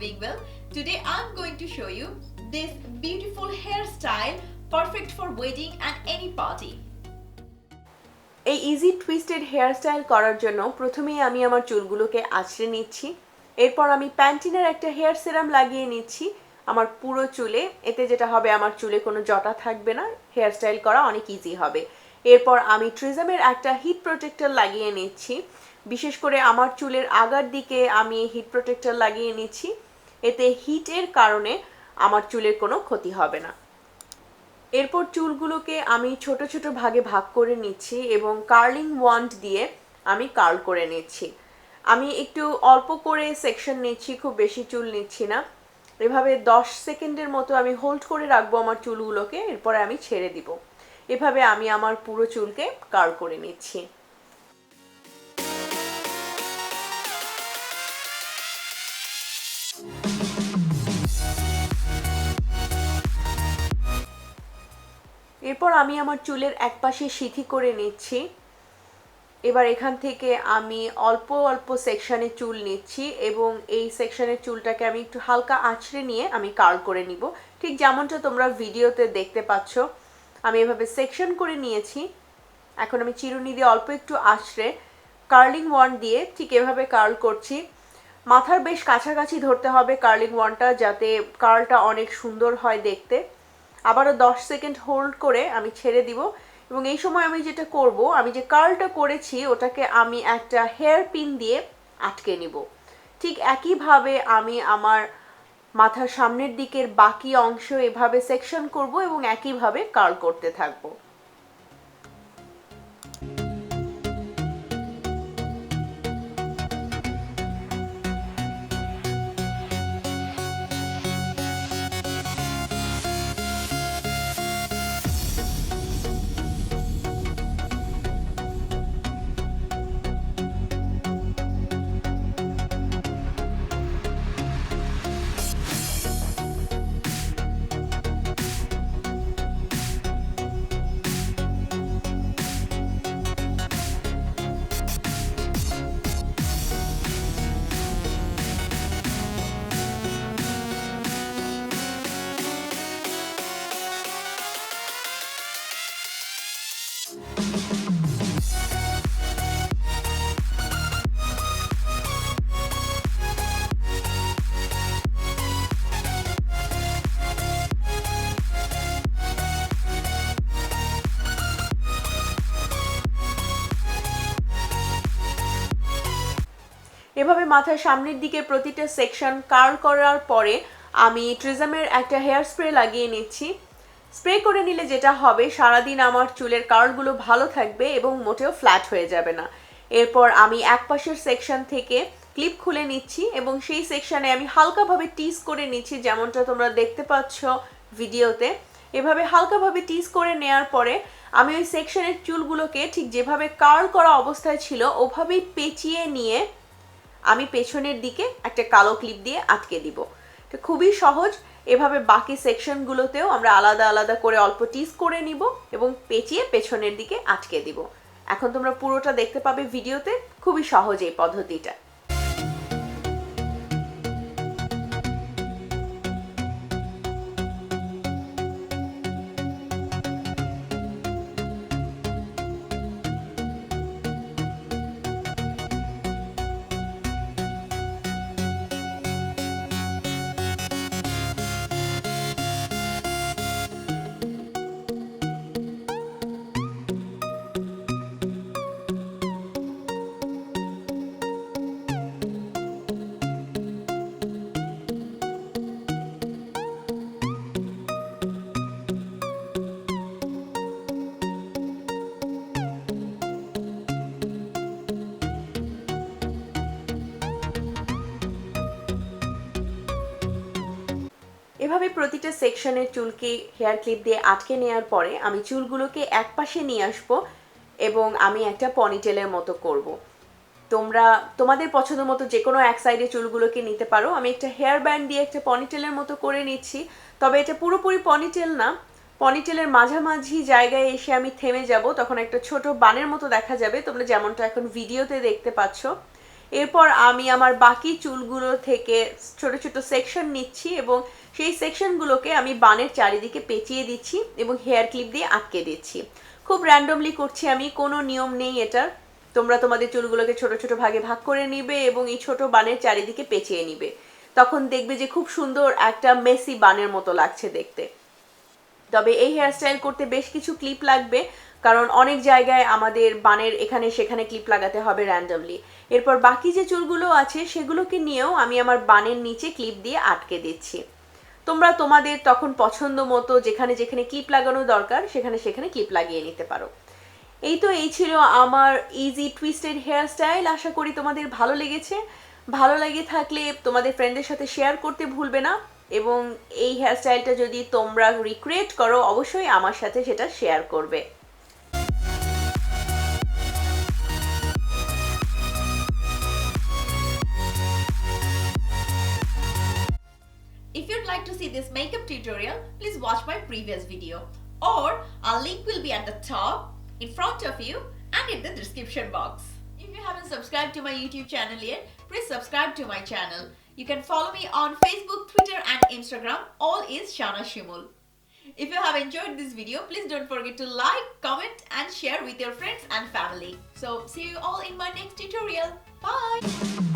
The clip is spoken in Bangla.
Big Well. Today I'm going to show you this beautiful hairstyle perfect for wedding and any party. এই ইজি টুইস্টেড হেয়ারস্টাইল করার জন্য প্রথমেই আমি আমার চুলগুলোকে আঁচড়ে নিচ্ছি। এরপর আমি প্যান্টিনের একটা হেয়ার সিরাম লাগিয়ে নিচ্ছি আমার পুরো চুলে। এতে যেটা হবে আমার চুলে কোনো জটা থাকবে না, হেয়ারস্টাইল করা অনেক ইজি হবে। এরপর আমি ট্রিজমের একটা হিট প্রোটেক্টর লাগিয়ে নিচ্ছি। বিশেষ করে আমার চুলের আগার দিকে আমি হিট প্রোটেক্টর লাগিয়ে নিচ্ছি, এতে হিটের কারণে আমার চুলের কোনো ক্ষতি হবে না। এরপর চুলগুলোকে আমি ছোট ছোট ভাগে ভাগ করে নিচ্ছি এবং কার্লিং ওয়ান্ড দিয়ে আমি কার্ল করে নিচ্ছি। আমি একটু অল্প করে সেকশন নিচ্ছি, খুব বেশি চুল নিচ্ছি না। এভাবে 10 সেকেন্ডের মতো আমি হোল্ড করে রাখবো আমার চুলগুলোকে, এরপরে আমি ছেড়ে দিব। এভাবে আমি আমার পুরো চুলকে কার্ল করে নিচ্ছি। এরপর আমি আমার চুলের একপাশে সিঁথি করে নিচ্ছি। এবার এখান থেকে আমি অল্প অল্প সেকশনে চুল নিচ্ছি এবং এই সেকশনের চুলটাকে আমি একটু হালকা আঁচড়ে নিয়ে আমি কার্ল করে নিব, ঠিক যেমনটা তোমরা ভিডিওতে দেখতে পাচ্ছ। আমি এভাবে সেকশন করে নিয়েছি। এখন আমি চিরুনি দিয়ে অল্প একটু আঁচড়ে কার্লিং ওয়ান্ড দিয়ে ঠিক এভাবে কার্ল করছি। মাথার বেশ কাছাকাছি ধরতে হবে কার্লিং ওয়ান্ডটা, যাতে কার্লটা অনেক সুন্দর হয় দেখতে। আবারও 10 সেকেন্ড হোল্ড করে আমি ছেড়ে দিব এবং এই সময় আমি যেটা করব, আমি যে কার্লটা করেছি ওটাকে আমি একটা হেয়ার পিন দিয়ে আটকে নিব। ঠিক একইভাবে আমি আমার মাথার সামনের দিকের বাকি অংশ এভাবে সেকশন করব এবং একইভাবে কার্ল করতে থাকবো। এভাবে মাথার সামনের দিকে প্রতিটা সেকশন কার্ল করার পরে আমি ট্রিজমের একটা হেয়ার স্প্রে লাগিয়ে নিচ্ছি। স্প্রে করে নিলে যেটা হবে, সারাদিন আমার চুলের কার্লগুলো ভালো থাকবে এবং মোটেও ফ্ল্যাট হয়ে যাবে না। এরপর আমি এক পাশের সেকশন থেকে ক্লিপ খুলে নিচ্ছি এবং সেই সেকশনে আমি হালকাভাবে টিজ করে নিচ্ছি, যেমনটা তোমরা দেখতে পাচ্ছ ভিডিওতে। এভাবে হালকাভাবে টিজ করে নেওয়ার পরে আমি ওই সেকশনের চুলগুলোকে ঠিক যেভাবে কার্ল করা অবস্থায় ছিল ওভাবেই পেঁচিয়ে নিয়ে আমি পেছনের দিকে একটা কালো ক্লিপ দিয়ে আটকে দিব। তো খুবই সহজ। এভাবে বাকি সেকশনগুলোতেও আমরা আলাদা আলাদা করে অল্প টিজ করে নিব এবং পেঁচিয়ে পেছনের দিকে আটকে দিব। এখন তোমরা পুরোটা দেখতে পাবে ভিডিওতে, খুবই সহজ এই পদ্ধতিটা। এভাবে প্রতিটা সেকশনের চুলকে হেয়ার ক্লিপ দিয়ে আটকে নেওয়ার পরে আমি চুলগুলোকে এক পাশে নিয়ে আসবো এবং আমি একটা পনিটেলের মতো করব। তোমরা তোমাদের পছন্দ মতো যে কোনো এক সাইডে চুলগুলোকে নিতে পারো। আমি একটা হেয়ার ব্যান্ড দিয়ে একটা পনিটেলের মতো করে নিচ্ছি, তবে এটা পুরোপুরি পনিটেল না। পনিটেলের মাঝামাঝি জায়গায় এসে আমি থেমে যাব, তখন একটা ছোট বানের মতো দেখা যাবে, তোমরা যেমনটা এখন ভিডিওতে দেখতে পাচ্ছ। এরপর আমি আমার বাকি চুলগুলো থেকে ছোট ছোট সেকশন নিচ্ছি এবং সেই সেকশনগুলোকে আমি বানের চারিদিকে পেঁচিয়ে দিচ্ছি এবং হেয়ার ক্লিপ দিয়ে আটকে দিচ্ছি। খুব র্যান্ডমলি করছি আমি, কোনো নিয়ম নেই এটার। তোমরা তোমাদের চুলগুলোকে ছোট ছোট ভাগে ভাগ করে নিবে এবং এই ছোট বানের চারিদিকে পেঁচিয়ে নিবে। তখন দেখবে যে খুব সুন্দর একটা মেসি বানের মতো লাগছে দেখতে। তবে এই হেয়ারস্টাইল করতে বেশ কিছু ক্লিপ লাগবে, কারণ অনেক জায়গায় আমাদের বানের এখানে সেখানে ক্লিপ লাগাতে হবে র্যান্ডমলি। এরপর বাকি যে চুলগুলো আছে সেগুলোকে নিয়েও আমি আমার বানের নিচে ক্লিপ দিয়ে আটকে দিচ্ছি। তোমরা তোমাদের তখন পছন্দ মতো যেখানে যেখানে ক্লিপ লাগানো দরকার সেখানে সেখানে ক্লিপ লাগিয়ে নিতে পারো। এই ছিল আমার ইজি টুইস্টেড হেয়ারস্টাইল। আশা করি তোমাদের ভালো লেগেছে। ভালো লেগে থাকলে তোমাদের ফ্রেন্ডদের সাথে শেয়ার করতে ভুলবে না, এবং এই হেয়ারস্টাইলটা যদি তোমরা রিক্রিয়েট করো অবশ্যই আমার সাথে সেটা শেয়ার করবে। If you'd like to see this makeup tutorial, please watch my previous video, or a link will be at the top, in front of you, and in the description box. If you haven't subscribed to my YouTube channel yet, please subscribe to my channel. You can follow me on Facebook, Twitter and Instagram. All is Shana Shimul. If you have enjoyed this video, please don't forget to like, comment and share with your friends and family. So see you all in my next tutorial. Bye!